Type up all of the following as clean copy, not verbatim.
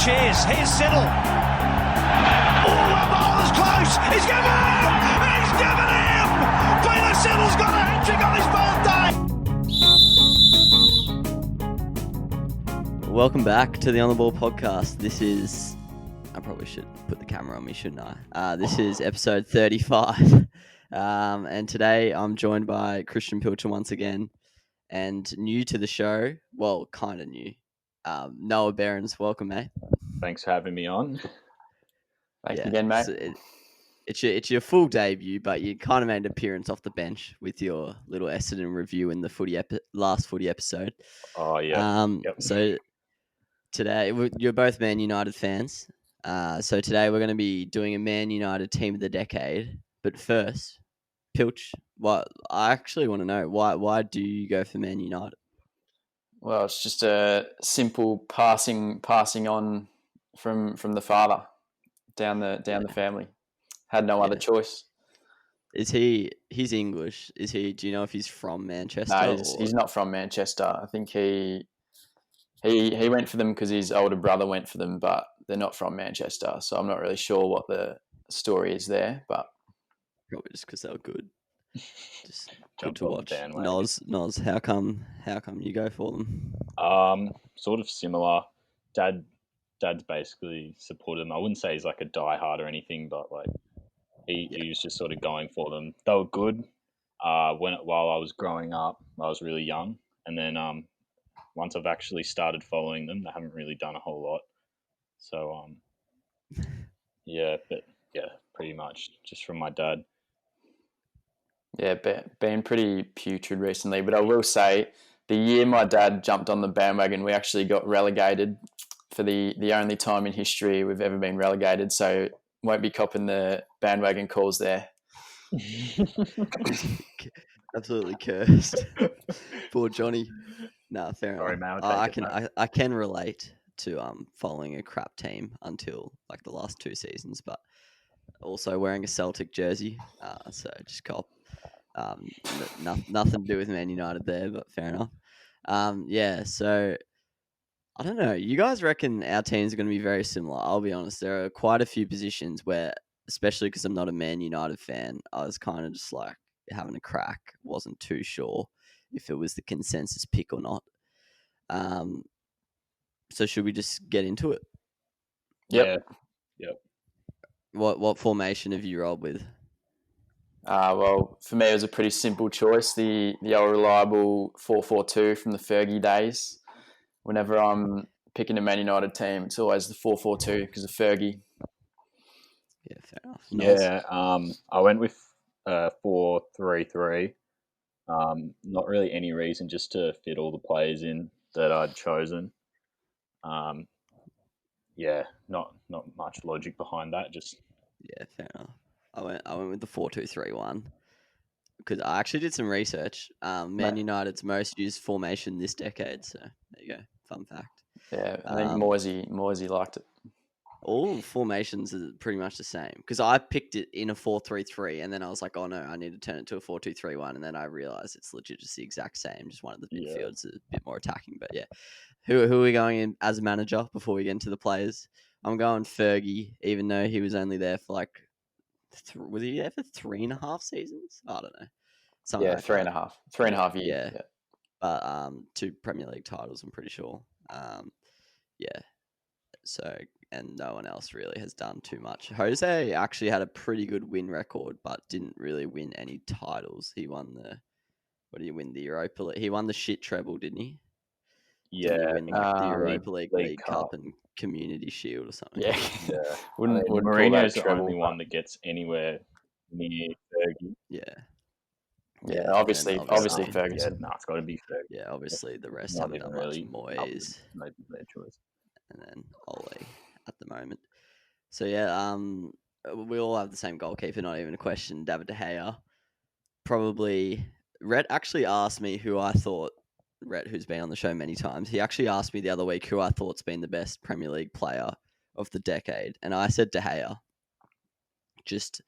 cheers. Here's Siddle. Oh, that ball is close. He's given him. He's given him. Peter Siddle's got a hat-trick on his birthday. Welcome back to the On the Ball podcast. This is... I probably should put the camera on me, shouldn't I? This is episode 35. And today I'm joined by Christian Pilcher once again. And new to the show, well, kind of new, Noah Berends. Welcome, mate. Thanks for having me on. Thanks again, mate. It's your full debut, but you kind of made an appearance off the bench with your little Essendon review in the last footy episode. Oh, yeah. So today, you're both Man United fans. So today we're going to be doing a Man United team of the decade. But first, Pilch, I actually want to know, why do you go for Man United? Well, it's just a simple passing on from the father down the family. Had no other choice. He's English? Do you know if he's from Manchester? No, he's not from Manchester. I think he went for them because his older brother went for them, but they're not from Manchester. So I'm not really sure what the story is there, but probably just because they were good. Just good to watch. Bandwagon. Noz, how come you go for them? Sort of similar. Dad's basically supported them. I wouldn't say he's like a diehard or anything, but like he was just sort of going for them. They were good. While I was growing up, I was really young, and then once I've actually started following them, they haven't really done a whole lot. So pretty much just from my dad. Yeah, been pretty putrid recently. But I will say, the year my dad jumped on the bandwagon, we actually got relegated for the only time in history we've ever been relegated. So won't be copping the bandwagon calls there. Absolutely cursed. Poor Johnny. No, fair Sorry, enough. mate, I can relate to following a crap team until like the last 2 seasons, but also wearing a Celtic jersey. So just cop. Nothing to do with Man United there, but fair enough. So I don't know. You guys reckon our teams are going to be very similar? I'll be honest. There are quite a few positions where, especially because I'm not a Man United fan, I was kind of just like having a crack. Wasn't too sure if it was the consensus pick or not. So should we just get into it? Yep. What formation have you rolled with? Well, for me, it was a pretty simple choice. The old reliable 4-4-2 from the Fergie days. Whenever I'm picking a Man United team, it's always the 4-4-2 because of Fergie. Yeah, fair enough. Yeah, I went with 4-3-3. Not really any reason, just to fit all the players in that I'd chosen. Not much logic behind that. Yeah, fair enough. I went with the 4-2-3-1 because I actually did some research. Man United's most used formation this decade. So there you go. Fun fact. Yeah, I think Moisey liked it. All formations are pretty much the same because I picked it in a 4-3-3 and then I was like, oh no, I need to turn it to a 4-2-3-1, and then I realized it's legit just the exact same. Just one of the midfields is a bit more attacking. But yeah, who are we going in as a manager before we get into the players? I'm going Fergie, even though he was only there for like. Was he there for 3.5 seasons? I don't know. Something like 3.5. 3.5 years. Yeah. But 2 Premier League titles, I'm pretty sure. So, and no one else really has done too much. Jose actually had a pretty good win record, but didn't really win any titles. He won what did he win? The Europa League. He won the shit treble, didn't he? Yeah. Didn't he win the Europa League Cup and Community Shield or something. Yeah. wouldn't Mourinho's the only one that gets anywhere near Fergie. Yeah, obviously Ferguson. Yeah, it's got to be Fergie. Yeah, obviously the rest haven't done much. Moyes, maybe their choice, and then Ole at the moment. So yeah, we all have the same goalkeeper. Not even a question. David De Gea. Probably. Rhett actually asked me who I thought. Rhett, who's been on the show many times, he actually asked me the other week who I thought's been the best Premier League player of the decade, and I said De Gea. Just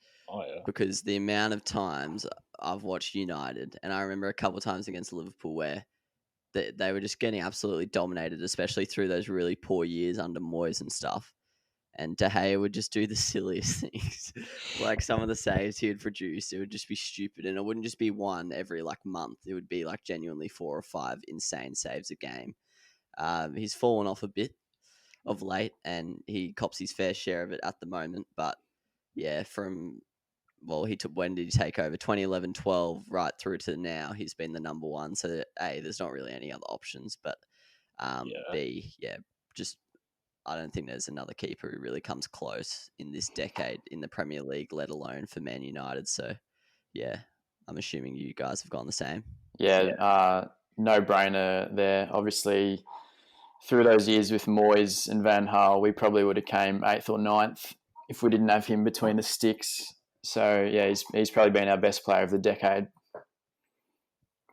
because the amount of times I've watched United, and I remember a couple of times against Liverpool where they were just getting absolutely dominated, especially through those really poor years under Moyes and stuff. And De Gea would just do the silliest things, like some of the saves he would produce. It would just be stupid, and it wouldn't just be one every like month. It would be like genuinely 4 or 5 insane saves a game. He's fallen off a bit of late, and he cops his fair share of it at the moment. But yeah, he took, when did he take over? 2011, 12, right through to now. He's been the number one. So A, there's not really any other options, but B, yeah, just I don't think there's another keeper who really comes close in this decade in the Premier League, let alone for Man United. So, yeah, I'm assuming you guys have gone the same. Yeah, no brainer there. Obviously, through those years with Moyes and Van Gaal, we probably would have came 8th or 9th if we didn't have him between the sticks. So yeah, he's probably been our best player of the decade.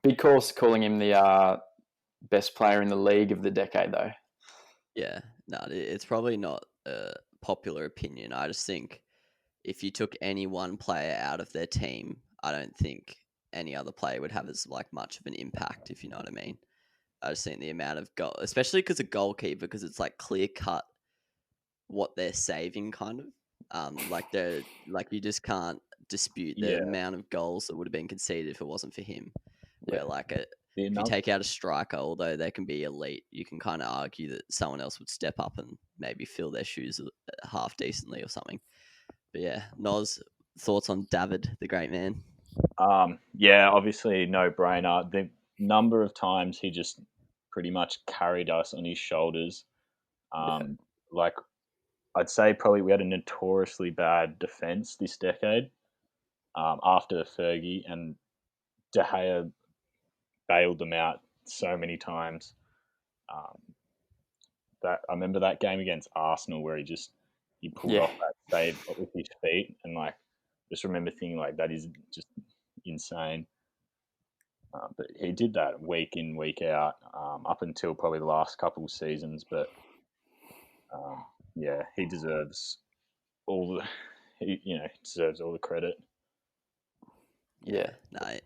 Big course calling him the best player in the league of the decade, though. Yeah, no, it's probably not a popular opinion. I just think if you took any one player out of their team, I don't think any other player would have as like much of an impact, if you know what I mean. I just think the amount of goal, especially because a goalkeeper, because it's like clear cut what they're saving, kind of. Like you just can't dispute the amount of goals that would have been conceded if it wasn't for him. Where if you take out a striker, although they can be elite, you can kind of argue that someone else would step up and maybe fill their shoes half decently or something. But yeah, Noz, thoughts on David, the great man? Yeah, obviously no brainer. The number of times he just pretty much carried us on his shoulders. Like I'd say probably we had a notoriously bad defense this decade after Fergie, and De Gea bailed them out so many times. That I remember that game against Arsenal where he pulled off that save with his feet, and like just remember thinking like that is just insane. But he did that week in week out up until probably the last couple of seasons. But yeah, he deserves all the he deserves all the credit. Yeah, no,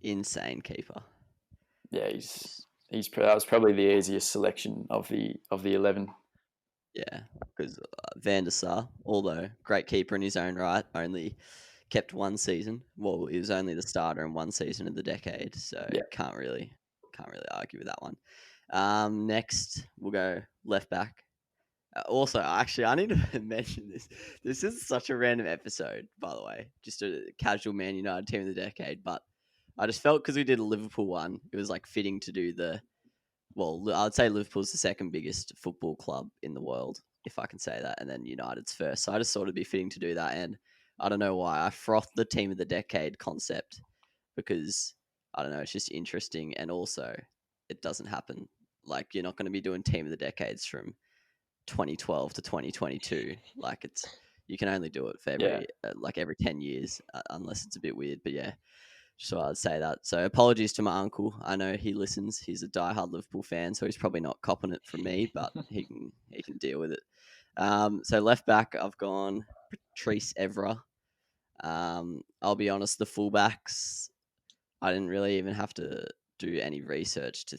insane keeper. Yeah, that was probably the easiest selection of the 11. Yeah, because Van der Sar, although great keeper in his own right, only kept one season. Well, he was only the starter in one season of the decade, so can't really argue with that one. Next, we'll go left back. Also, actually, I need to mention this. This is such a random episode, by the way. Just a casual Man United team of the decade, but I just felt because we did a Liverpool one, it was like fitting to do I'd say Liverpool's the second biggest football club in the world, if I can say that, and then United's first. So I just thought it'd be fitting to do that, and I don't know why I frothed the team of the decade concept because I don't know, it's just interesting, and also it doesn't happen. Like you're not going to be doing team of the decades from 2012 to 2022. Like you can only do it for every 10 years, unless it's a bit weird. But yeah, so I'd say that. So apologies to my uncle. I know he listens. He's a diehard Liverpool fan, so he's probably not copping it from me, but he can deal with it. So left back, I've gone Patrice Evra. I'll be honest, the fullbacks, I didn't really even have to do any research to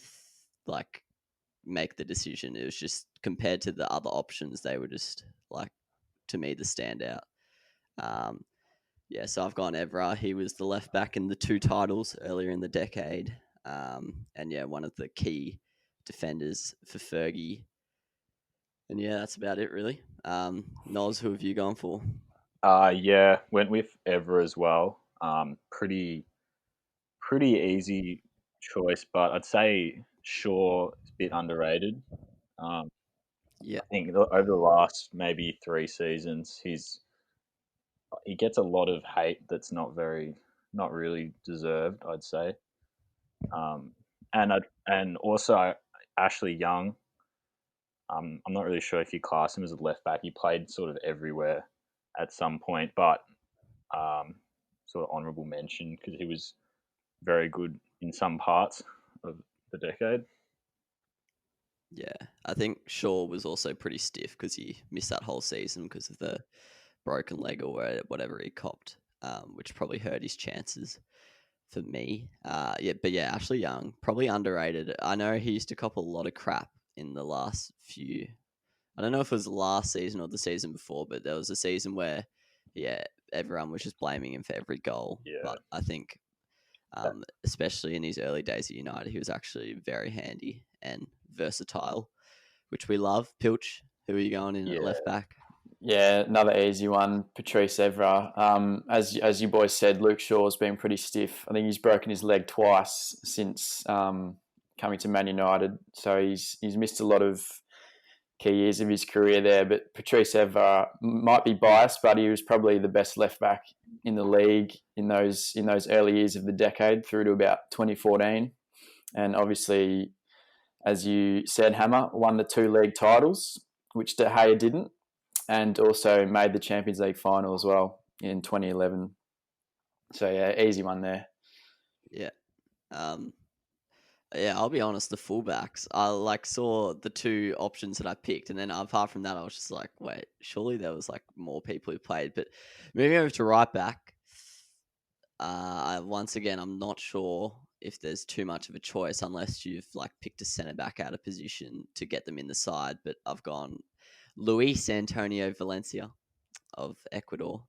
make the decision. It was just compared to the other options, they were just like to me the standout. So I've gone Evra. He was the left back in the 2 titles earlier in the decade. And one of the key defenders for Fergie. And that's about it really. Noz, who have you gone for? Went with Evra as well. Pretty easy choice, but I'd say Shaw is a bit underrated. I think over the last maybe 3 seasons, he gets a lot of hate that's not really deserved, I'd say. And also Ashley Young. I'm not really sure if you class him as a left back. He played sort of everywhere at some point, but sort of honourable mention because he was very good in some parts of the decade. Yeah, I think Shaw was also pretty stiff because he missed that whole season because of the broken leg or whatever he copped, which probably hurt his chances for me. Ashley Young, probably underrated. I know he used to cop a lot of crap in the last few. I don't know if it was last season or the season before, but there was a season where, everyone was just blaming him for every goal. Yeah. But I think, especially in his early days at United, he was actually very handy and versatile, which we love. Pilch, who are you going in at left back? Yeah, another easy one, Patrice Evra. As you boys said, Luke Shaw's been pretty stiff. I think he's broken his leg twice since coming to Man United, so he's missed a lot of key years of his career there. But Patrice Evra might be biased, but he was probably the best left back in the league in those early years of the decade through to about 2014, and obviously, as you said, Hammer won the 2 league titles, which De Gea didn't, and also made the Champions League final as well in 2011. So yeah, easy one there. Yeah. I'll be honest, the fullbacks, I saw the 2 options that I picked, and then apart from that, I was just like, wait, surely there was more people who played. But moving over to right back, once again, I'm not sure if there's too much of a choice unless you've picked a centre back out of position to get them in the side. But I've gone Luis Antonio Valencia of Ecuador.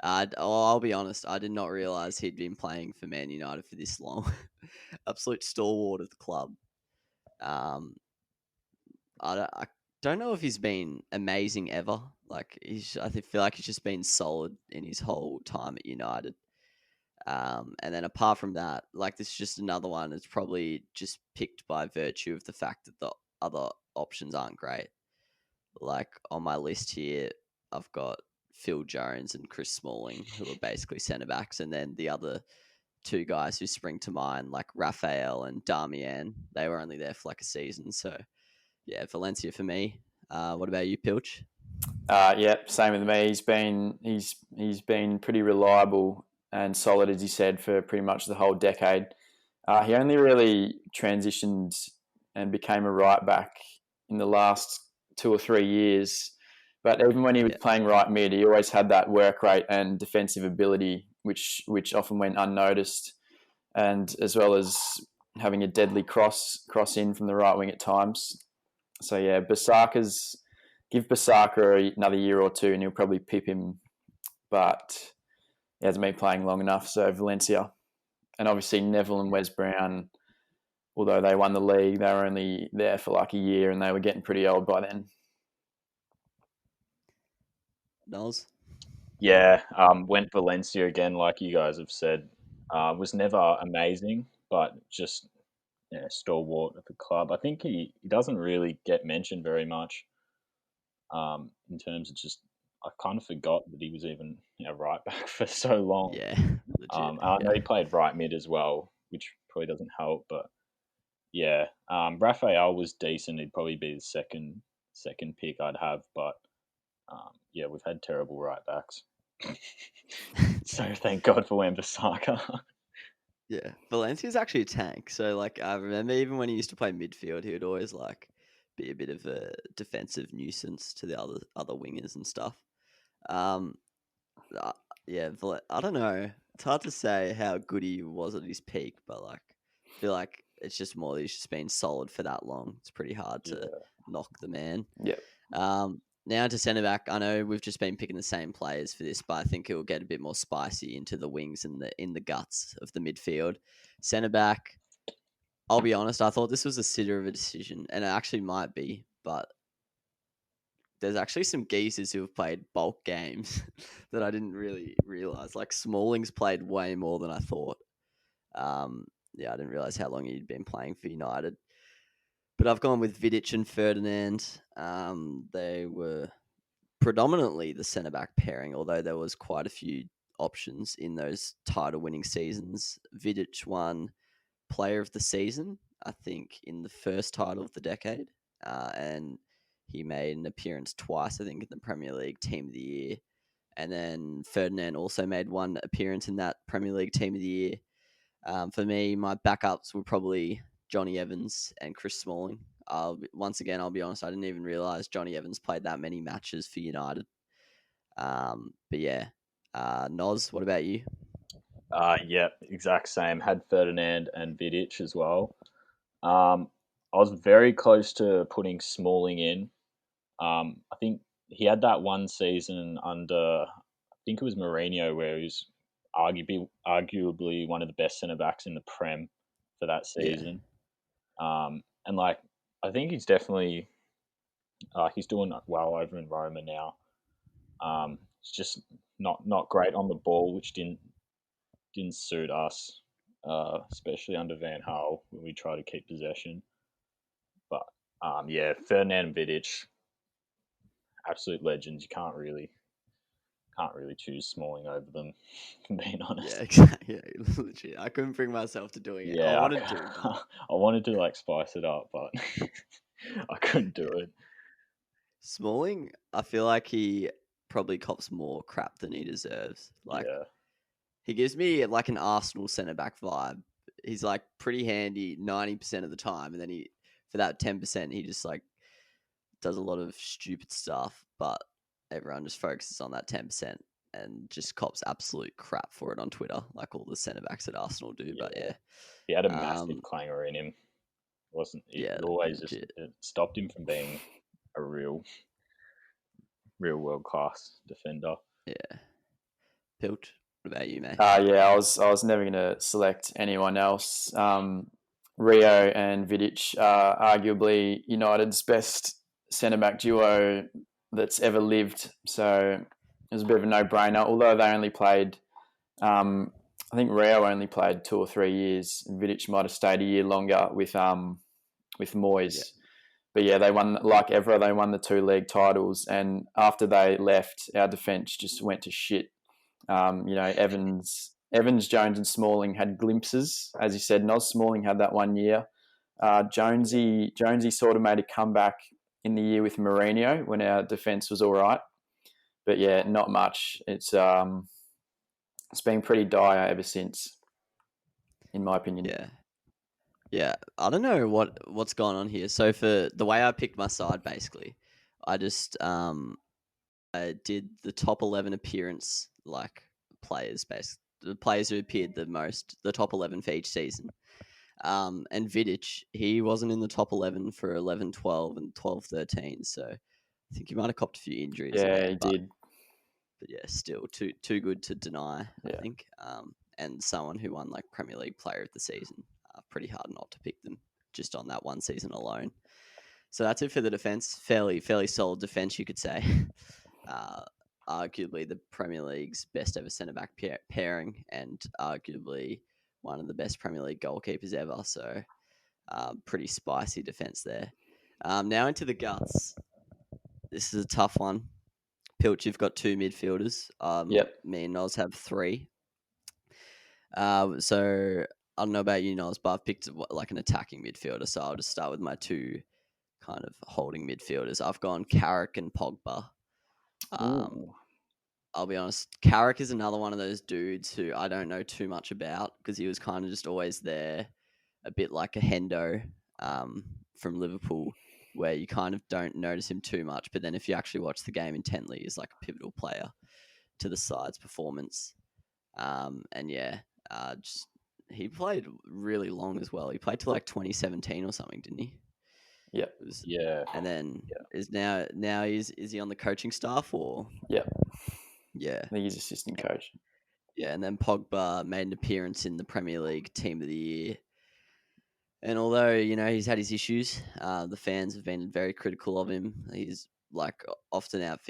I'll be honest, I did not realize he'd been playing for Man United for this long. Absolute stalwart of the club. I don't know if he's been amazing ever. I feel like he's just been solid in his whole time at United. And then apart from that, this is just another one. It's probably just picked by virtue of the fact that the other options aren't great. On my list here, I've got Phil Jones and Chris Smalling, who are basically centre backs, and then the other 2 guys who spring to mind, like Raphael and Damian. They were only there for a season, so yeah, Valencia for me. What about you, Pilch? Same with me. He's been pretty reliable and solid, as you said, for pretty much the whole decade. He only really transitioned and became a right back in the last 2 or 3 years. But even when he was playing right mid, he always had that work rate and defensive ability, which often went unnoticed, and as well as having a deadly cross in from the right wing at times. So yeah, give Basaka another year or 2 and he'll probably pip him, but he hasn't been playing long enough. So Valencia, and obviously Neville and Wes Brown, although they won the league, they were only there for a year and they were getting pretty old by then. Knowles? Yeah, went Valencia again, like you guys have said. Was never amazing, but just stalwart of the club. I think he doesn't really get mentioned very much in terms of just, I kind of forgot that he was even a right back for so long. Yeah, legit. I know he played right mid as well, which probably doesn't help, but yeah, Raphael was decent. He'd probably be the second pick I'd have, but we've had terrible right backs. So thank God for Wan-Bissaka. Yeah, Valencia's actually a tank. So I remember even when he used to play midfield, he would always be a bit of a defensive nuisance to the other wingers and stuff. I don't know. It's hard to say how good he was at his peak, but I feel like it's just more that he's just been solid for that long. It's pretty hard to knock the man. Yep. Now to centre back. I know we've just been picking the same players for this, but I think it will get a bit more spicy into the wings and in the guts of the midfield. Centre back. I'll be honest. I thought this was a sitter of a decision, and it actually might be, but there's actually some geezers who have played bulk games that I didn't really realize. Smalling's played way more than I thought. I didn't realize how long he'd been playing for United. But I've gone with Vidic and Ferdinand. They were predominantly the centre-back pairing, although there was quite a few options in those title-winning seasons. Vidic won Player of the Season, I think, in the first title of the decade. And he made an appearance twice, I think, in the Premier League Team of the Year. And then Ferdinand also made one appearance in that Premier League Team of the Year. For me, my backups were probably Johnny Evans and Chris Smalling. Once again, I'll be honest, I didn't even realise Johnny Evans played that many matches for United. Noz, what about you? Yeah, exact same. Had Ferdinand and Vidic as well. I was very close to putting Smalling in. I think he had that one season under, I think it was Mourinho, where he was arguably one of the best centre backs in the Prem for that Yeah, season. And like, I think he's doing well over in Roma now. It's just not great on the ball, which didn't suit us, especially under Van Gaal when we try to keep possession. But yeah, Ferdinand and Vidic, absolute legends. You can't really choose Smalling over them. If I'm being yeah, honest. exactly. Yeah, legit. I couldn't bring myself to doing it. I Yeah, wanted to, but I wanted to like spice it up, but I couldn't do yeah. it. Smalling, I feel like he probably cops more crap than he deserves. Like, Yeah, he gives me like an Arsenal centre back vibe. He's like pretty handy 90% of the time, and then for that 10% he just like does a lot of stupid stuff, but everyone just focuses on that 10% and just cops absolute crap for it on Twitter, like all the centre backs at Arsenal do. But yeah. yeah, He had a massive um, clanger in him. Wasn't yeah, it always just legit, it stopped him from being a real world class defender. yeah. Pilt, what about you, mate? Yeah, I was never going to select anyone else. Rio and Vidic are arguably United's best centre back duo that's ever lived. So it was a bit of a no brainer. Although they only played, I think Rio only played 2 or 3 years. Vidic might have stayed a year longer with Yeah, Moyes. But yeah, they won like Evra. They won the 2 league titles, and after they left, our defence just went to shit. Evans, Jones, and Smalling had glimpses, as you said. Nos Smalling had that one year. Jonesy sort of made a comeback in the year with Mourinho when our defence was all right, but yeah, not much. It's been pretty dire ever since, in my opinion. yeah. Yeah, I don't know what's gone on here. So for the way I picked my side, basically, I just I did the top 11 appearance like players, basically the players who appeared the most, the top 11 for each season. And Vidic, he wasn't in the top 11 for 11, 12, and 12, 13. So I think he might have copped a few injuries in Yeah, there, he but did. yeah, still too good to deny, I Yeah, think. And someone who won like Premier League Player of the Season, pretty hard not to pick them just on that one season alone. So that's it for the defense. Fairly solid defense, you could say. Uh, Arguably the Premier League's best ever centre back pairing, and arguably one of the best Premier League goalkeepers ever. So pretty spicy defense there. Now into the guts. This is a tough one. Pilch, you've got two midfielders. yep. Me and Noz have three. So I don't know about you, Noz, but I've picked like an attacking midfielder. So I'll just start with my two kind of holding midfielders. I've gone Carrick and Pogba. Um, Ooh. I'll be honest, Carrick is another one of those dudes who I don't know too much about because he was kind of just always there, a bit like a Hendo from Liverpool, where you kind of don't notice him too much. But then if you actually watch the game intently, he's like a pivotal player to the side's performance. And yeah, just he played really long as well. He played till like 2017 or something, didn't he? Yep. It was, Yeah, and then yeah. is he on the coaching staff or Yep. yeah. I think he's assistant coach. Yeah, and then Pogba made an appearance in the Premier League Team of the Year. And although he's had his issues, the fans have been very critical of him. He's like often out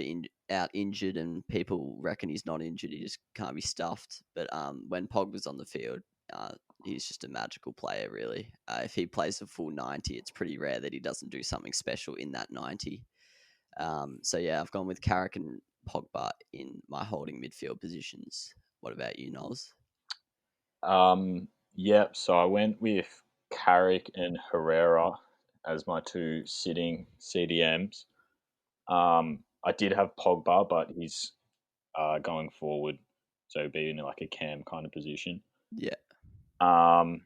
injured, and people reckon he's not injured. He just can't be stuffed. But when Pogba's on the field, he's just a magical player, really. If he plays a full 90, it's pretty rare that he doesn't do something special in that 90. So yeah, I've gone with Carrick and Pogba in my holding midfield positions. What about you, Noz? Yeah, so I went with Carrick and Herrera as my two sitting CDMs. I did have Pogba, but he's going forward, so being in like a cam kind of position. Yeah, Um,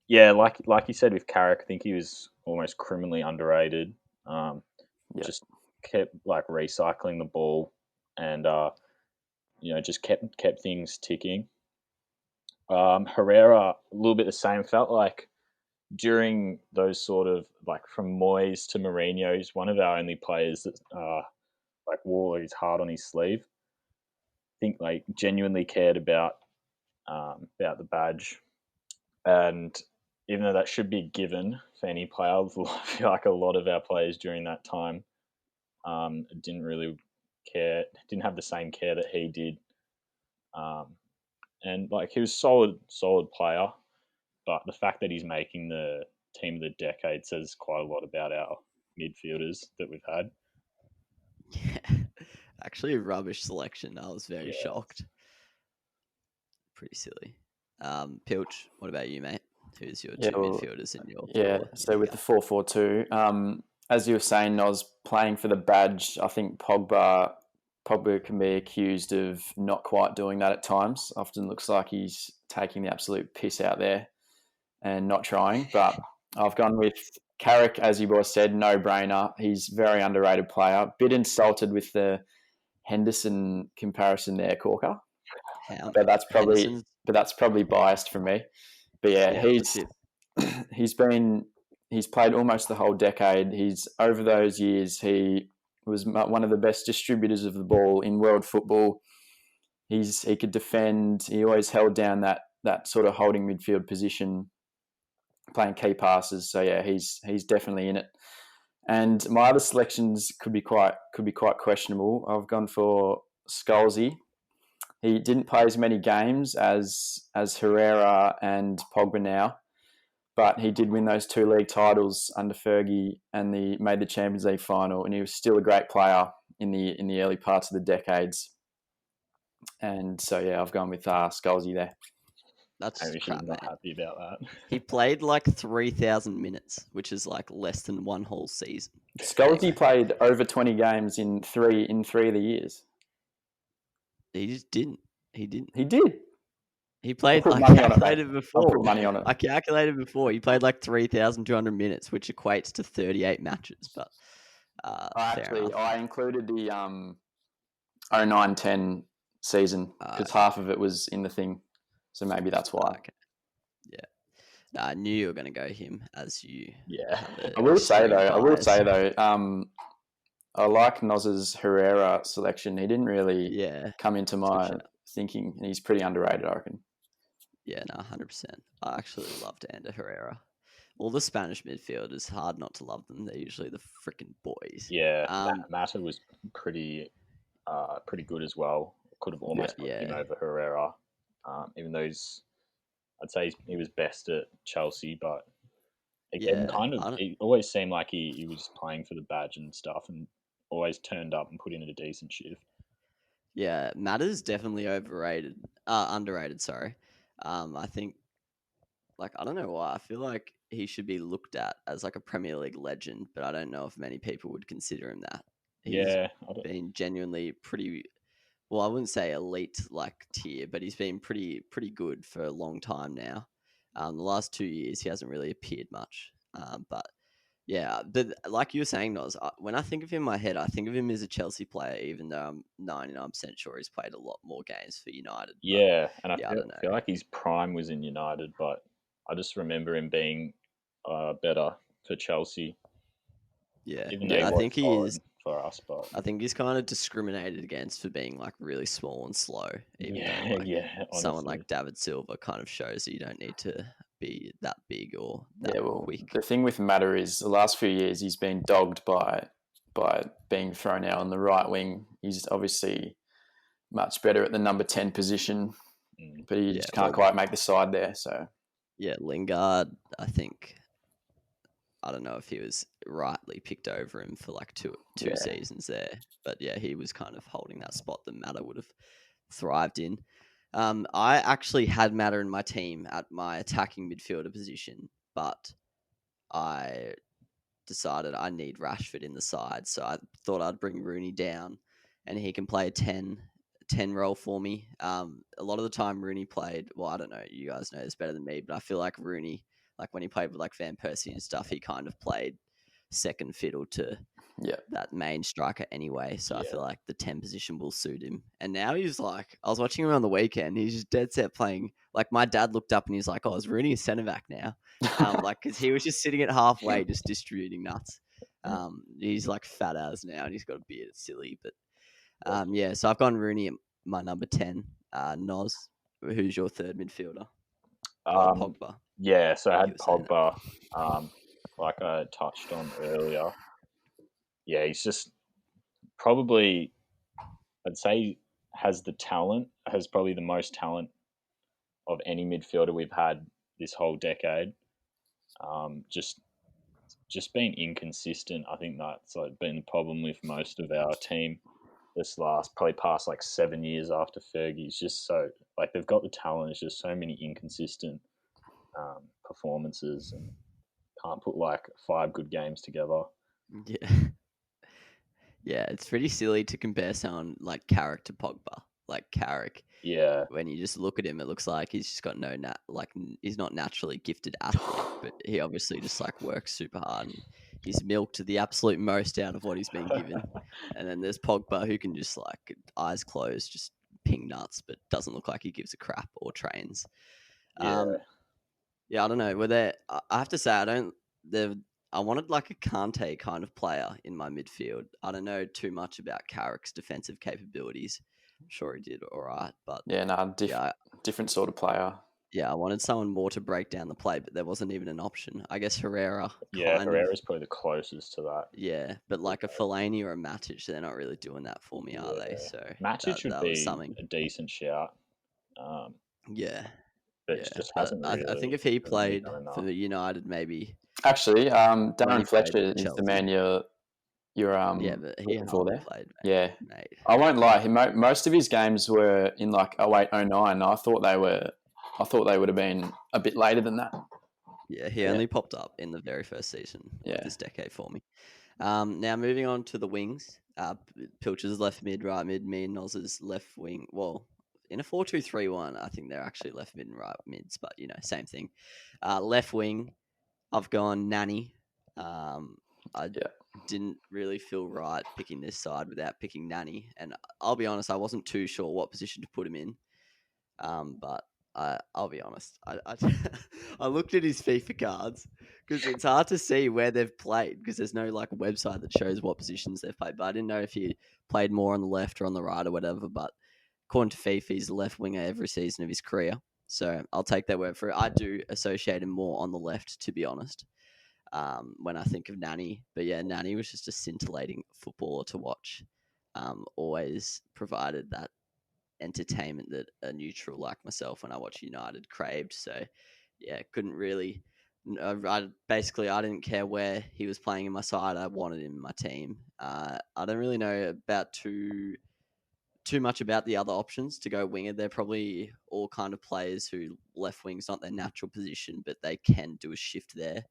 yeah, like you said with Carrick, I think he was almost criminally underrated. Um, Yep. just kept recycling the ball, and just kept things ticking. Herrera, a little bit the same. Felt like during those sort of like from Moyes to Mourinho, he's one of our only players that like wore his heart on his sleeve. I think like genuinely cared about the badge, and even though that should be given for any player, I feel like a lot of our players during that time didn't really care, didn't have the same care that he did. And like he was solid player, but the fact that he's making the team of the decade says quite a lot about our midfielders that we've had. Yeah. Actually, a rubbish selection. I was very shocked. Pretty silly. Pilch, what about you, mate? Who's your two midfielders in your So with the 4-4-2, as you were saying, Noz, playing for the badge, I think Pogba can be accused of not quite doing that at times. Often looks like he's taking the absolute piss out there and not trying. But I've gone with Carrick, as you boys said, no-brainer. He's a very underrated player. Bit insulted with the Henderson comparison there, Corker. But that's probably biased from me. But he's played almost the whole decade. He's over those years. He was one of the best distributors of the ball in world football. He could defend. He always held down that sort of holding midfield position, playing key passes. So yeah, he's definitely in it. And my other selections could be quite questionable. I've gone for Scholesy. He didn't play as many games as Herrera and Pogba now, but he did win those 2 league titles under Fergie and made the Champions League final, and he was still a great player in the early parts of the decades. And so yeah, I've gone with Scholesy there. That's crap, not happy about that. He played like 3,000 minutes, which is like less than one whole season. Scholesy played over 20 games in three of the years. He just didn't. He didn't. He did. He played. I calculated before. I'll put money on it. I calculated before. He played like 3,200 minutes, which equates to 38 matches. But I included the 09-10 season because half of it was in the thing, so maybe that's why. Okay. Yeah, I knew you were going to go him as you. Yeah, I will say though, I like Noz's Herrera selection. He didn't really come into my thinking, and he's pretty underrated, I reckon. Yeah, no, 100%. I actually loved Ander Herrera. All the Spanish midfielders, hard not to love them. They're usually the freaking boys. Yeah, Mata was pretty good as well. Could have almost put him over Herrera, even though I'd say he was best at Chelsea, but again, it always seemed like he was playing for the badge and stuff, and always turned up and put in a decent shift. Yeah, Mata's definitely underrated. Sorry, I think, like, I don't know why. I feel like he should be looked at as like a Premier League legend, but I don't know if many people would consider him that. He's been genuinely pretty. Well, I wouldn't say elite like tier, but he's been pretty good for a long time now. The last 2 years, he hasn't really appeared much. But yeah, but like you were saying, Noz, when I think of him in my head, I think of him as a Chelsea player, even though I'm 99% sure he's played a lot more games for United. Yeah, and I feel like his prime was in United, but I just remember him being better for Chelsea. Yeah, even though I think he is for us, but I think he's kind of discriminated against for being like really small and slow. Even though, like, someone like David Silva kind of shows that you don't need to be that big or that quick. The thing with Mata is the last few years he's been dogged by being thrown out on the right wing. He's obviously much better at the number 10 position, but he just can't quite make the side there. So yeah, Lingard, I think. I don't know if he was rightly picked over him for like two seasons there, but yeah, he was kind of holding that spot that Mata would have thrived in. I actually had Mata in my team at my attacking midfielder position, but I decided I need Rashford in the side, so I thought I'd bring Rooney down, and he can play a 10 role for me. A lot of the time Rooney played, well, I don't know, you guys know this better than me, but I feel like Rooney, like when he played with like Van Persie and stuff, he kind of played second fiddle to that main striker anyway. So I feel like the 10 position will suit him. And now he's like, I was watching him on the weekend. He's just dead set playing. Like my dad looked up and he's like, "Oh, is Rooney a centre back now?" Like because he was just sitting at halfway, just distributing nuts. He's like fat as now, and he's got a beard. It's silly, but yeah. So I've gone Rooney at my number 10. Noz, who's your third midfielder? Pogba. Yeah, so I You had were saying Pogba, like I touched on earlier. Yeah, he's just probably, I'd say, has probably the most talent of any midfielder we've had this whole decade. Just being inconsistent, I think that's like been the problem with most of our team this probably past like 7 years after Fergie. It's just so like they've got the talent. It's just so many inconsistent performances and can't put like 5 good games together. Yeah. Yeah, it's pretty silly to compare someone like Carrick to Pogba. Like Carrick, when you just look at him, it looks like he's just got he's not naturally gifted athlete, but he obviously just like works super hard and he's milked the absolute most out of what he's been given. And then there's Pogba who can just like eyes closed, just ping nuts, but doesn't look like he gives a crap or trains. Yeah, I don't know. I have to say, I wanted like a Kante kind of player in my midfield. I don't know too much about Carrick's defensive capabilities. I'm sure he did all right, but different sort of player. Yeah, I wanted someone more to break down the play, but there wasn't even an option. I guess Herrera. Herrera's probably the closest to that. Yeah, but like a Fellaini or a Matic, they're not really doing that for me, are they? So Matic would be a decent shout. But it just hasn't really. I think if he played for the United, maybe. Actually, Darren Fletcher is the man you're but he looking for there. Played, mate. Yeah, I won't lie. Most of his games were in like 08, 09. I thought they would have been a bit later than that. Yeah, he only popped up in the very first season of this decade for me. Now moving on to the wings. Pilcher's left mid, right mid, me and Noz's left wing. Well, in a 4-2-3-1, I think they're actually left mid and right mids, but same thing. Left wing, I've gone Nani. I didn't really feel right picking this side without picking Nani, and I'll be honest, I wasn't too sure what position to put him in. But I'll be honest, I looked at his FIFA cards because it's hard to see where they've played because there's no like website that shows what positions they've played. But I didn't know if he played more on the left or on the right or whatever. But according to FIFA, he's a left winger every season of his career. So I'll take their word for it. I do associate him more on the left, to be honest, when I think of Nani. But yeah, Nani was just a scintillating footballer to watch. Always provided that entertainment that a neutral like myself when I watch United craved. So yeah, couldn't really. I didn't care where he was playing in my side. I wanted him in my team. I don't really know about too much about the other options to go winger. They're probably all kind of players who left wing's not their natural position, but they can do a shift there.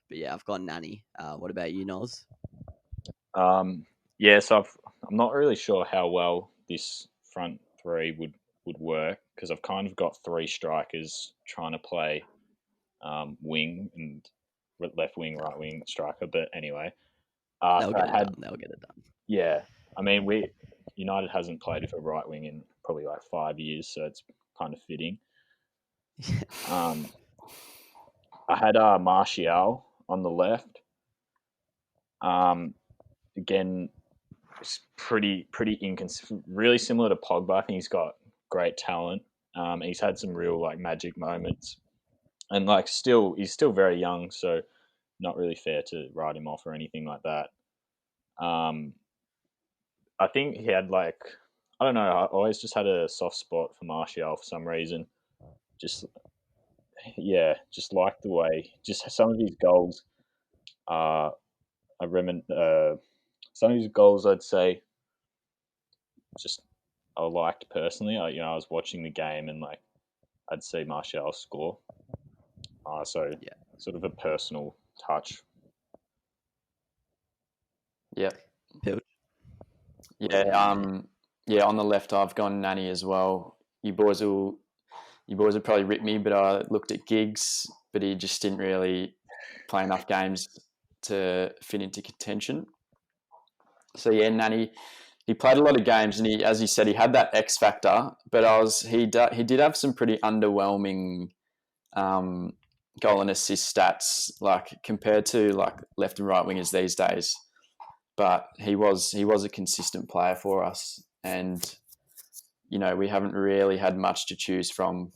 But yeah, I've got Nani. What about you, Noz? So I'm not really sure how well this front three would work because I've kind of got 3 strikers trying to play wing and left wing, right wing striker. But anyway, They'll get it done. Yeah, I mean United hasn't played with a right wing in probably like 5 years, so it's kind of fitting. I had Martial on the left. Again, it's pretty inconsistent. Really similar to Pogba. I think he's got great talent. He's had some real like magic moments, and like he's still very young, so not really fair to write him off or anything like that. I think he had like, I don't know, I always just had a soft spot for Martial for some reason. Just like the way, just some of his goals some of his goals I'd say just I liked personally. I was watching the game and like I'd see Martial score. Sort of a personal touch. Yep. Pilch. On the left I've gone Nani as well. You boys will probably rip me, but I looked at Giggs, but he just didn't really play enough games to fit into contention. So yeah, Nanny, he played a lot of games, and he, as you said, he had that X factor. But he did have some pretty underwhelming goal and assist stats, like compared to like left and right wingers these days. But he was a consistent player for us, and we haven't really had much to choose from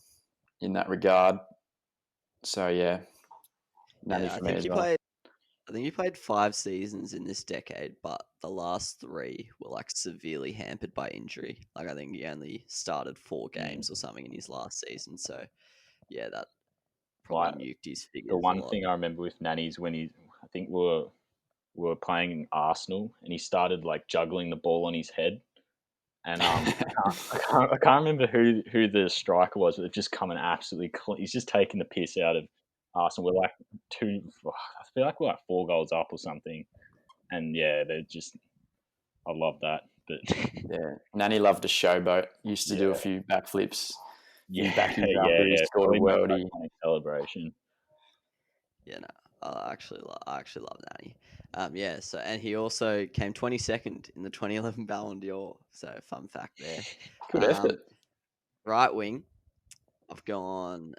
in that regard. So yeah, Nanny Yeah, for me as well. I think he played 5 seasons in this decade, but the last 3 were like severely hampered by injury. Like I think he only started 4 games or something in his last season. So yeah, that probably Like nuked his the figures a one lot. thing I remember with Nanny's when I think we were playing in Arsenal, and he started like juggling the ball on his head. And I can't remember who the striker was, but they've just come and absolutely he's just taking the piss out of Arsenal. We're like I feel like we're like 4 goals up or something, and yeah, they're just I love that. But Yeah, Nanny loved a showboat. Used to do a yeah, few backflips, yeah, few backy yeah, jumpers, yeah, scored a probably most worldie. iconic celebration. Yeah, no, I actually love Nani. Yeah. So and he also came 22nd in the 2011 Ballon d'Or. So fun fact there. Good effort. Right wing, I've gone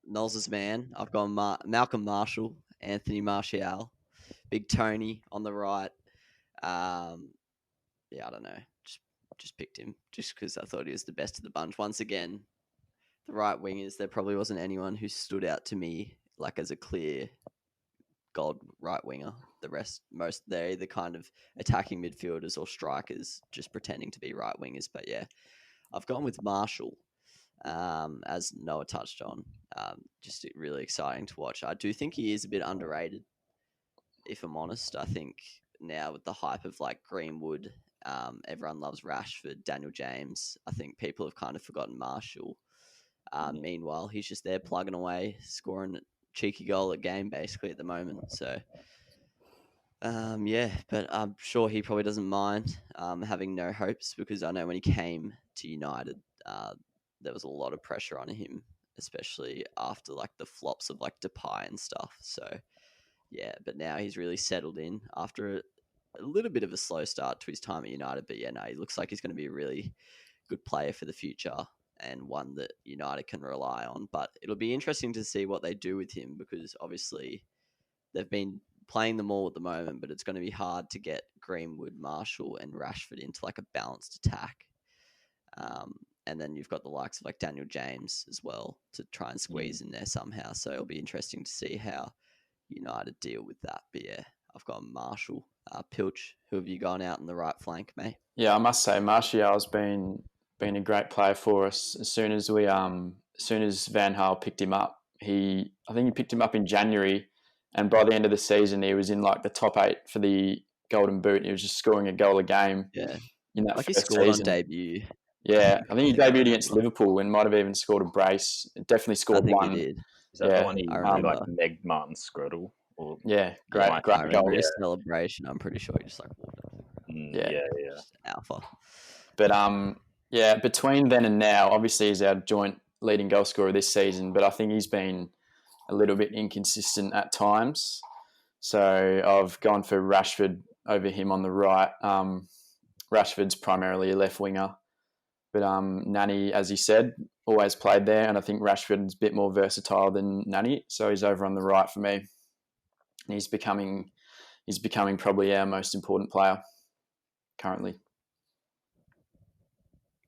Nolz's man. I've gone Malcolm Marshall, Anthony Martial, Big Tony on the right. Yeah, I don't know. Just picked him just because I thought he was the best of the bunch. Once again, the right wingers, there probably wasn't anyone who stood out to me like as a clear gold right winger. The rest, they're either kind of attacking midfielders or strikers, just pretending to be right wingers. But yeah, I've gone with Marshall, as Noah touched on. Just really exciting to watch. I do think he is a bit underrated, if I'm honest. I think now with the hype of like Greenwood, everyone loves Rashford, Daniel James. I think people have kind of forgotten Marshall. Meanwhile, he's just there plugging away, scoring a cheeky goal a game basically at the moment. So, yeah, but I'm sure he probably doesn't mind having no hopes because I know when he came to United, there was a lot of pressure on him, especially after like the flops of like Depay and stuff. So, yeah, but now he's really settled in after a little bit of a slow start to his time at United. But yeah, no, he looks like he's going to be a really good player for the future and one that United can rely on. But it'll be interesting to see what they do with him because obviously they've been playing them all at the moment, but it's going to be hard to get Greenwood, Marshall, and Rashford into like a balanced attack. And then you've got the likes of like Daniel James as well to try and squeeze in there somehow. So it'll be interesting to see how United deal with that. But yeah, I've got Marshall. Pilch, who have you gone out in the right flank, mate? Yeah, I must say Martial's been a great player for us. As soon as Van Gaal picked him up, I think he picked him up in January, and by the end of the season, he was in like the top 8 for the Golden Boot. He was just scoring a goal a game Yeah, in that like he first scored on season. debut. Yeah, I think he I debuted against remember. Liverpool and might have even scored a brace. Definitely I scored think he one. did. Is that the Yeah, one he I like remember. negged Martin Scroddle? Or yeah, Yeah, great I remember goal. his celebration. I'm pretty sure he just like walked up. Yeah, yeah. Just alpha. but yeah, between then and now, obviously he's our joint leading goal scorer this season, but I think he's been a little bit inconsistent at times. So I've gone for Rashford over him on the right. Rashford's primarily a left winger, but Nani, as he said, always played there, and I think Rashford's a bit more versatile than Nani, so he's over on the right for me. And he's becoming probably our most important player currently.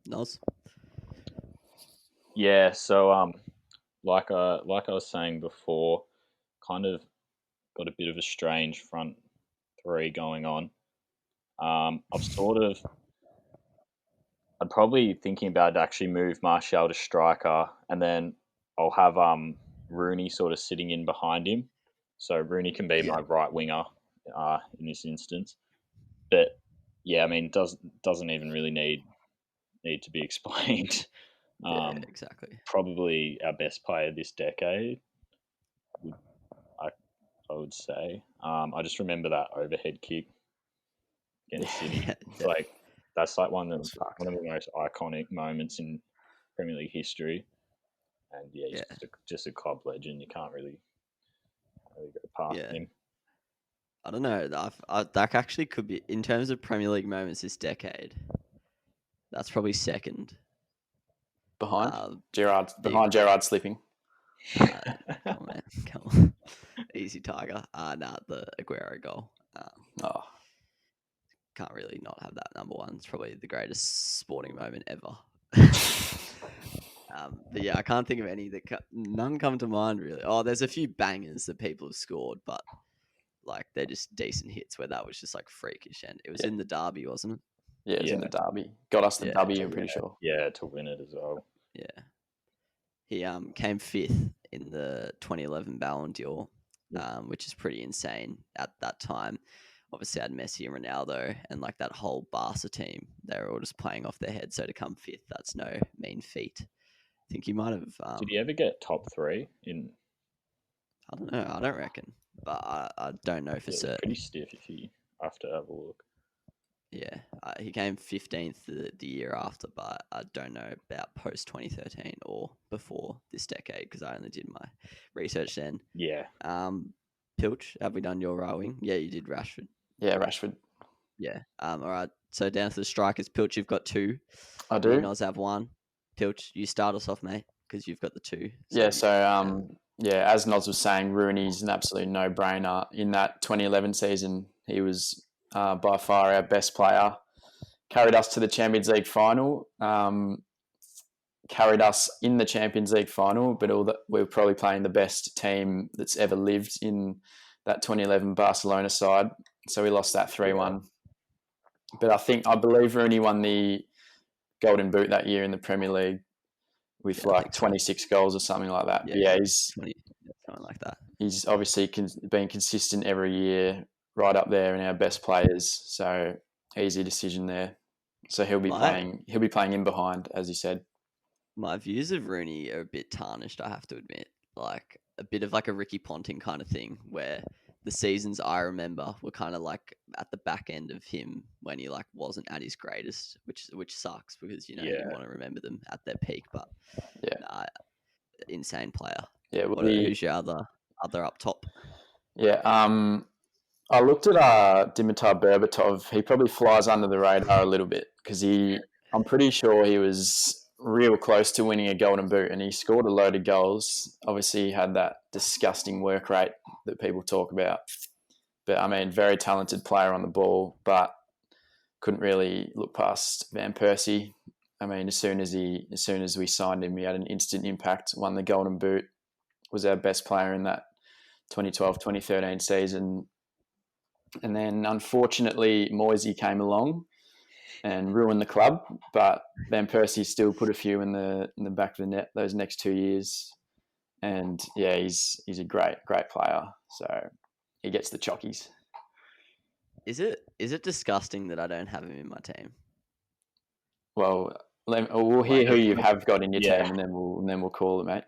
Nos? Yeah, so like I was saying before, kind of got a bit of a strange front 3 going on. I'm probably thinking about to actually move Martial to striker, and then I'll have Rooney sort of sitting in behind him, so Rooney can be Yeah. my right winger in this instance. But yeah, I mean, doesn't even really need to be explained. Yeah, exactly. Probably our best player this decade. Would I would say. I just remember that overhead kick against City. Yeah, It's like that's like one of That's fucked. the most iconic moments in Premier League history. And yeah, he's yeah, just a club legend. You can't really go past yeah. him. I don't know. That actually could be, in terms of Premier League moments this decade, that's probably second. Behind The Gerrard slipping. come on, man. Come on. Easy Tiger. The Aguero goal. Oh, Can't really not have that number one. It's probably the greatest sporting moment ever. But yeah, I can't think of any none come to mind really. Oh, there's a few bangers that people have scored, but like they're just decent hits where that was just like freakish, and it was in the derby, wasn't it? yeah, it was in Yeah. the derby. Got us the Yeah, W, I'm pretty sure. Yeah, to win it as well. Yeah, he came fifth in the 2011 Ballon d'Or, which is pretty insane at that time. Obviously, had Messi and Ronaldo, and like that whole Barca team, they were all just playing off their head. So to come fifth, that's no mean feat. I think he might have. Did he ever get top three in? I don't know. I don't reckon, but I don't know for It was certain. pretty stiff if you have to have a look. Yeah, he came 15th the year after, but I don't know about post 2013 or before this decade because I only did my research then. Yeah. Pilch, have we done your rowing? Yeah, you did Rashford. Yeah, Rashford. Yeah. All right. So down to the strikers, Pilch, you've got two. I Me and do. Oz have one. Pilch, you start us off, mate, because you've got the two. As Noz was saying, Rooney's an absolute no-brainer. In that 2011 season, he was by far our best player. Carried us to the Champions League final. Carried us in the Champions League final, but we were probably playing the best team that's ever lived in that 2011 Barcelona side. So we lost that 3-1. But I believe Rooney won the Golden Boot that year in the Premier League with 26 goals or something like that. Yeah, he's 20, something like that. He's obviously been consistent every year, right up there in our best players. So easy decision there. So he'll be playing in behind, as you said. My views of Rooney are a bit tarnished, I have to admit. Like a bit of like a Ricky Ponting kind of thing, where the seasons I remember were kind of like at the back end of him when he like wasn't at his greatest, which sucks because you want to remember them at their peak. But insane player. Yeah, who's your other up top? Yeah, I looked at Dimitar Berbatov. He probably flies under the radar a little bit because I'm pretty sure he was real close to winning a Golden Boot and he scored a load of goals. Obviously, he had that disgusting work rate that people talk about. But, I mean, very talented player on the ball, but couldn't really look past Van Persie. I mean, as soon as we signed him, he had an instant impact, won the Golden Boot, was our best player in that 2012-2013 season. And then, unfortunately, Moisey came along and ruined the club. But Van Persie still put a few in the back of the net those next 2 years. And yeah, he's a great player. So he gets the chockies. Is it disgusting that I don't have him in my team? Well, we'll hear who you have got in your team, and then we'll call it, mate.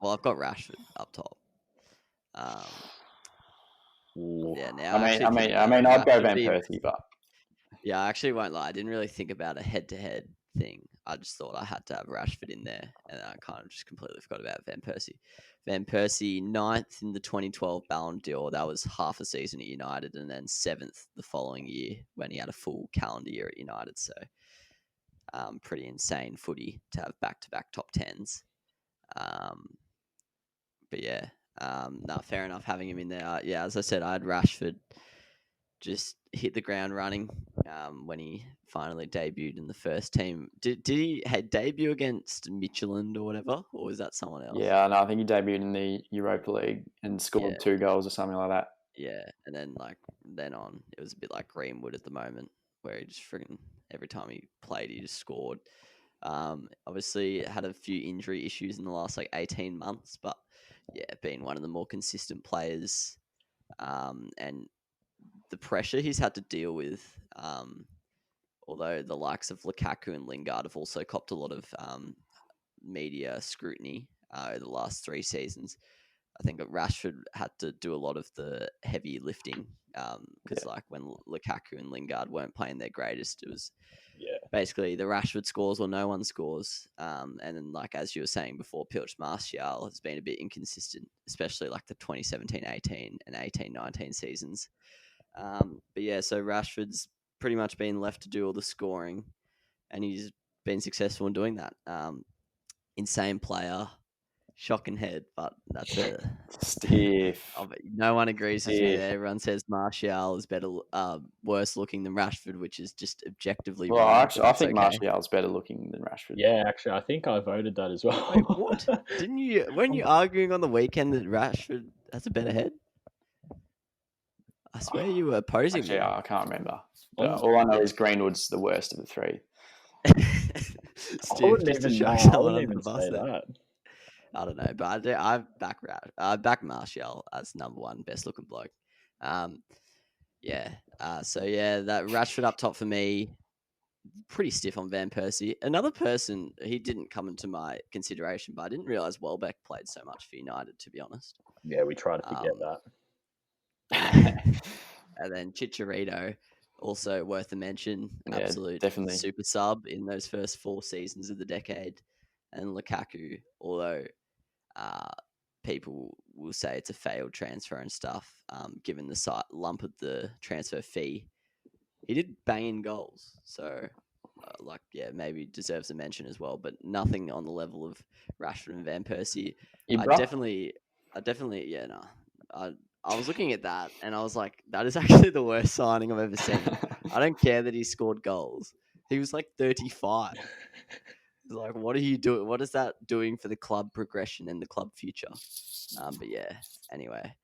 Well, I've got Rashford up top. Now I mean, I'd go Van Persie, but yeah, I actually won't lie. I didn't really think about a head-to-head thing. I just thought I had to have Rashford in there, and I kind of just completely forgot about Van Persie. Van Persie, 9th in the 2012 Ballon d'Or. That was half a season at United, and then 7th the following year when he had a full calendar year at United. So, pretty insane footy to have back-to-back top 10s. But yeah, fair enough having him in there. As I said, I had Rashford just hit the ground running when he finally debuted in the first team. Did he debut against Midtjylland or whatever, or was that someone else? Yeah, no, I think he debuted in the Europa League and scored 2 goals or something like that. Yeah, and then then on, it was a bit like Greenwood at the moment, where he just friggin' every time he played, he just scored. Obviously had a few injury issues in the last 18 months, but yeah, being one of the more consistent players, and the pressure he's had to deal with, although the likes of Lukaku and Lingard have also copped a lot of media scrutiny over the last 3 seasons. I think that Rashford had to do a lot of the heavy lifting because like when Lukaku and Lingard weren't playing their greatest, it was basically the Rashford scores or no one scores. And then like as you were saying before, Pilch Martial has been a bit inconsistent, especially like the 2017-18 and 18-19 seasons. But yeah, so Rashford's pretty much been left to do all the scoring, and he's been successful in doing that. Insane player, shocking head, but that's a Stiff. no one agrees with me there. Everyone says Martial is better, worse looking than Rashford, which is just objectively Well, wrong. actually, I think okay. Martial's better looking than Rashford. Yeah, actually, I think I voted that as well. Wait, what? Didn't you? Weren't you arguing on the weekend that Rashford has a better head? I swear you were opposing Actually, me. I can't remember. But all I know is Greenwood's the worst of the three. I wouldn't just to even show know. I someone wouldn't under the even bus say there. that. I don't know, but I back Martial as number one best looking bloke. So that Rashford up top for me, pretty stiff on Van Persie. Another person, he didn't come into my consideration, but I didn't realize Welbeck played so much for United, to be honest. Yeah, we try to forget that. And then Chicharito, also worth a mention. Absolute definitely. super sub in those first 4 seasons of the decade. And Lukaku, although people will say it's a failed transfer and stuff, given the lump of the transfer fee, he did bang in goals. So, maybe deserves a mention as well, but nothing on the level of Rashford and Van Persie. I was looking at that and I was like, that is actually the worst signing I've ever seen. I don't care that he scored goals. He was like 35. It's like, what are you doing? What is that doing for the club progression and the club future? Anyway.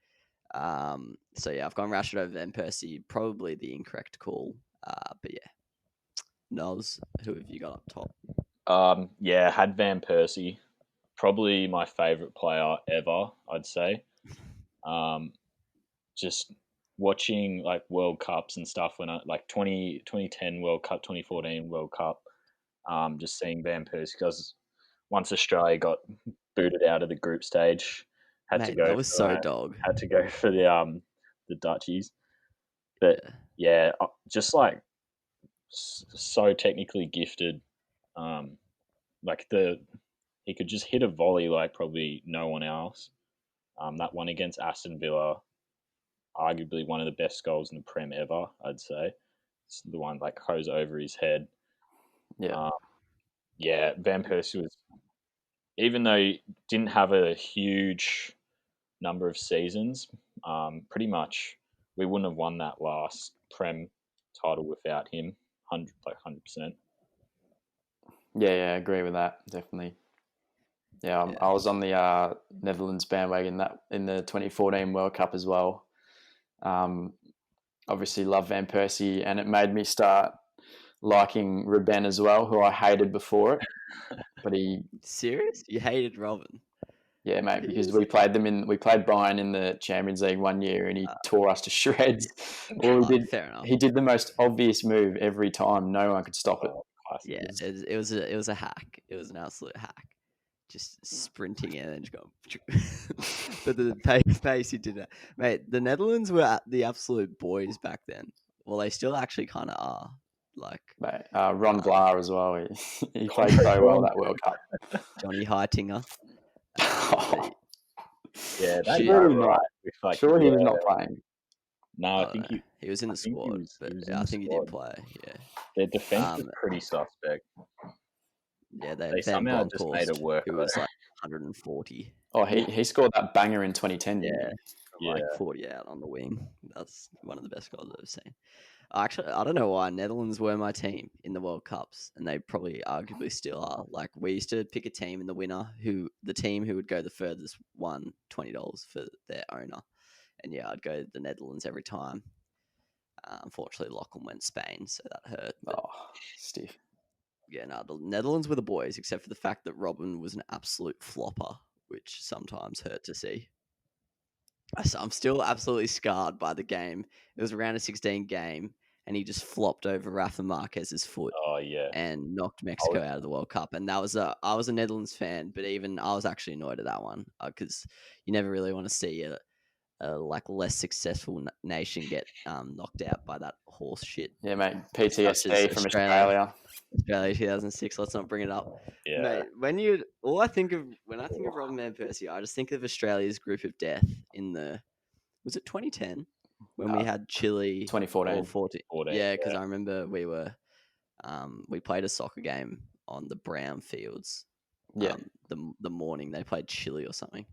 I've gone Rashford over Van Persie, probably the incorrect call. Noz, who have you got up top? Had Van Persie, probably my favourite player ever, I'd say. Just watching like World Cups and stuff when I like 2010 World Cup, 2014 World Cup, just seeing Van Persie because once Australia got booted out of the group stage, had to go for the Dutchies. But just like so technically gifted, he could just hit a volley like probably no one else. That one against Aston Villa, arguably one of the best goals in the Prem ever, I'd say. It's the one like goes over his head. Van Persie was, even though he didn't have a huge number of seasons, pretty much we wouldn't have won that last Prem title without him, 100%. Yeah, I agree with that, definitely. Yeah, I was on the Netherlands bandwagon that in the 2014 World Cup as well. Obviously love Van Persie, and it made me start liking Ruben as well, who I hated before it. But serious? You hated Robin? Yeah, mate, because we played Bayern in the Champions League one year, and he tore us to shreds. Fair enough. He did the most obvious move every time. No one could stop it. Yeah, it was a hack. It was an absolute hack. Just sprinting in and just going. But the pace he did it, mate. The Netherlands were the absolute boys back then. Well, they still actually kind of are. Like Ron Vlaar as well. He played so well that World Cup. Johnny Heitinger. That's right. Sure, he was not playing. No, I think he was in the squad, I think he did play. Yeah, their defense was pretty suspect. Yeah, they somehow just made it work. It was like 140. Oh, he scored that banger in 2010. Yeah, like 40 out on the wing. That's one of the best goals I've ever seen. Actually, I don't know why Netherlands were my team in the World Cups, and they probably arguably still are. Like, we used to pick a team, and the team who would go the furthest won $20 for their owner. And I'd go the Netherlands every time. Unfortunately, Lachlan went Spain, so that hurt. But, stiff. Yeah, no, the Netherlands were the boys, except for the fact that Robin was an absolute flopper, which sometimes hurt to see. I'm still absolutely scarred by the game. It was a round of 16 game, and he just flopped over Rafa Marquez's foot Oh yeah. and knocked Mexico out of the World Cup. And I was a Netherlands fan, but even I was actually annoyed at that one because you never really want to see a like less successful nation get knocked out by that horse shit. Yeah, mate. Such as PTSD from Australia. Australia 2006. Let's not bring it up, Yeah. mate. When I think of Robin van Persie, I just think of Australia's group of death in was it 2010 when we had Chile 2014. or 14? 14, Yeah, because I remember we played a soccer game on the brown fields. Yeah. The morning they played Chile or something.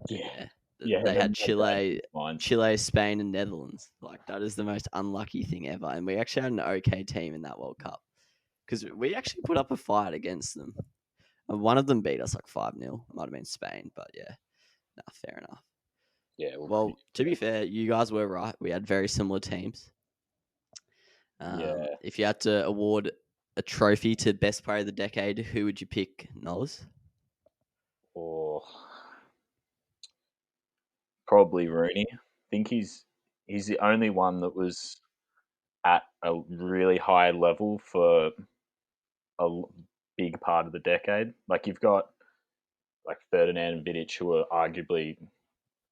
Yeah. They had Chile, Chile, Spain, and Netherlands. Like that is the most unlucky thing ever. And we actually had an okay team in that World Cup because we actually put up a fight against them. And one of them beat us like 5-0. It might have been Spain, but yeah, fair enough. Yeah. Well, to be fair, you guys were right. We had very similar teams. If you had to award a trophy to best player of the decade, who would you pick, Knowles? Or probably Rooney. I think he's the only one that was at a really high level for a big part of the decade. Like you've got like Ferdinand and Vidic who are arguably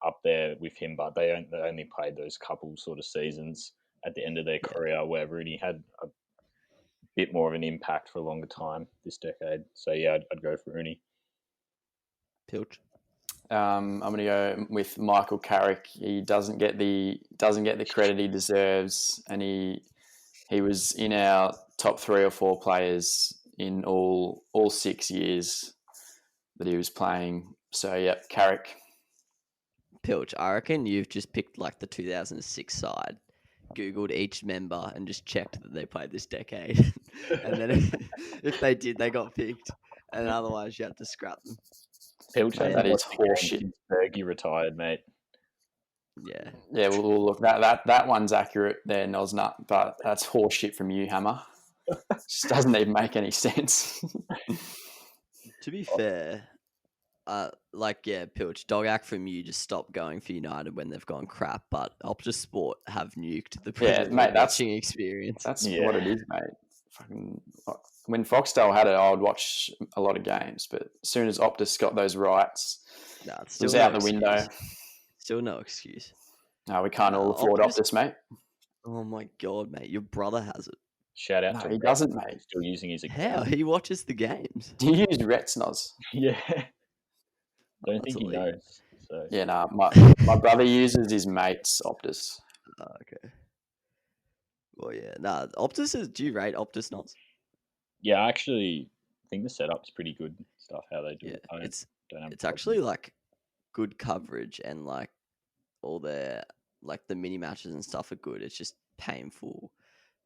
up there with him, but they only played those couple sort of seasons at the end of their career or whatever, and he had a bit more of an impact for a longer time this decade. So yeah, I'd go for Rooney. Pilch. I'm going to go with Michael Carrick. He doesn't get the credit he deserves, and he was in our top 3 or 4 players in all 6 years that he was playing. So yeah, Carrick. Pilch, I reckon you've just picked like the 2006 side, Googled each member and just checked that they played this decade. And then if they did, they got picked. And otherwise, you had to scrap them. Pilch Mate, that is horseshit. Fergie retired, mate. Yeah. Yeah, well, look, that one's accurate there, Nosnut, but that's horseshit from you, Hammer. Just doesn't even make any sense. To be fair, Pilch, dog act from you just stopped going for United when they've gone crap, but Optus Sport have nuked the Premier League watching experience. That's what it is, mate. Fucking, when Foxtel had it, I would watch a lot of games, but as soon as Optus got those rights, it was out the window. Still no excuse. No, we can't all afford Optus, mate. Oh my god, mate, your brother has it. Shout out to he doesn't, mate. He's still using his account. How? He watches the games. Do you use Retsnos? Yeah. Don't think he knows. So. Yeah, no. My brother uses his mate's Optus. Oh, okay. Well, yeah. Optus is. Do you rate Optus not? Yeah, I actually think the setup's pretty good stuff. How they do it. It's actually like good coverage and like all their like the mini matches and stuff are good. It's just painful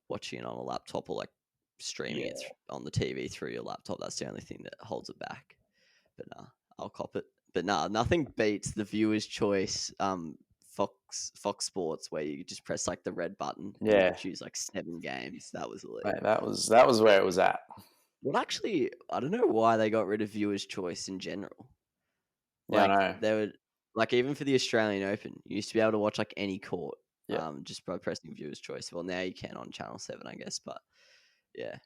watching it on a laptop or like streaming it on the TV through your laptop. That's the only thing that holds it back. But I'll cop it. But nothing beats the viewer's choice Fox Sports where you just press like the red button and choose like 7 games. That was lit. Mate, that was where it was at. Well, actually, I don't know why they got rid of viewer's choice in general. Yeah, I know. They would like even for the Australian Open, you used to be able to watch like any court, just by pressing viewer's choice. Well, now you can on Channel 7, I guess. But yeah,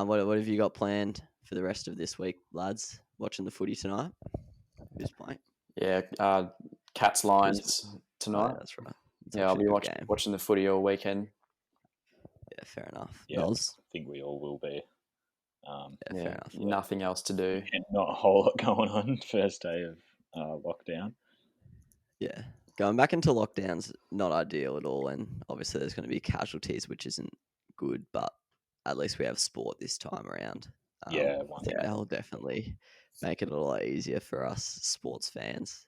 what have you got planned for the rest of this week, lads? Watching the footy tonight? Who's playing? Yeah, Cats Lions tonight. Oh, that's right. I'll be watching the footy all weekend. Yeah, fair enough. Yeah, I think we all will be. Fair enough. Nothing else to do. And not a whole lot going on first day of lockdown. Yeah, going back into lockdown's not ideal at all, and obviously there's going to be casualties, which isn't good. But at least we have sport this time around. I think that'll definitely make it a lot easier for us sports fans.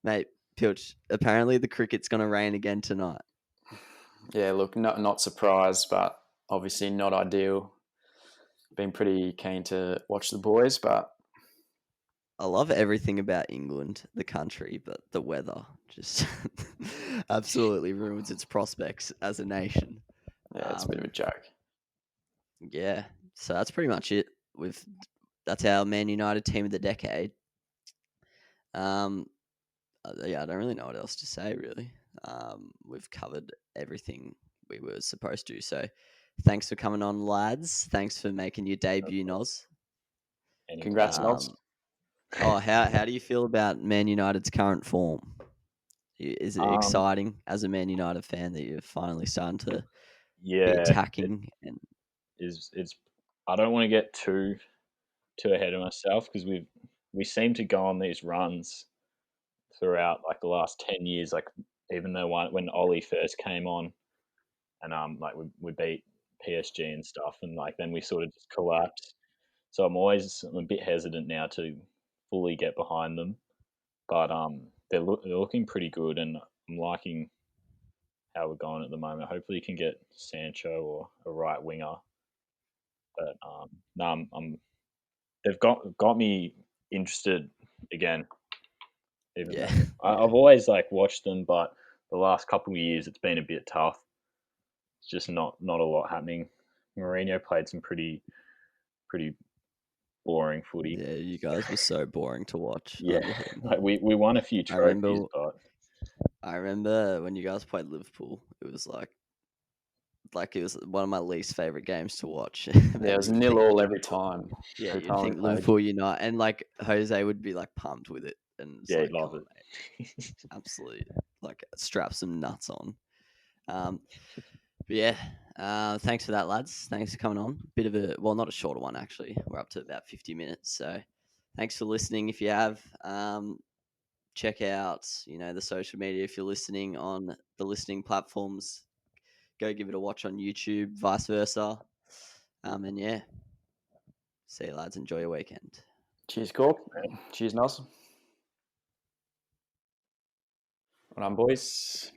Mate, Pilch, apparently the cricket's going to rain again tonight. Yeah, look, not surprised, but obviously not ideal. Been pretty keen to watch the boys, but I love everything about England, the country, but the weather just absolutely ruins its prospects as a nation. Yeah, it's a bit of a joke. Yeah, so that's pretty much it. That's our Man United team of the decade. I don't really know what else to say. Really, we've covered everything we were supposed to. So thanks for coming on, lads. Thanks for making your debut, Noz. Congrats, Noz. How do you feel about Man United's current form? Is it exciting as a Man United fan that you're finally starting to be attacking? It's I don't want to get too ahead of myself, because we seem to go on these runs throughout like the last 10 years. Like, even though when Ollie first came on, and like we beat PSG and stuff, and like then we sort of just collapsed. So I'm a bit hesitant now to fully get behind them, but they're looking pretty good, and I'm liking how we're going at the moment. Hopefully, you can get Sancho or a right winger. But no, they've got me interested again. Even though I've always like watched them, but the last couple of years it's been a bit tough. It's just not a lot happening. Mourinho played some pretty boring footy. Yeah, you guys were so boring to watch. Yeah, under him. like we won a few trophies, but I remember when you guys played Liverpool, it was like it was one of my least favorite games to watch. Yeah, it was 0-0 every time. Yeah, every you time think we played. Liverpool United, and like Jose would be like pumped with it, and it's yeah, like, love come on, it. mate. Absolutely, like strap some nuts on. But yeah, thanks for that, lads. Thanks for coming on. Bit of not a shorter one actually. We're up to about 50 minutes, so thanks for listening. If you have, check out the social media. If you're listening on the listening platforms, go give it a watch on YouTube, vice versa. And yeah, see you, lads. Enjoy your weekend. Cheers, Corp. Cheers, Nos. Well done, boys.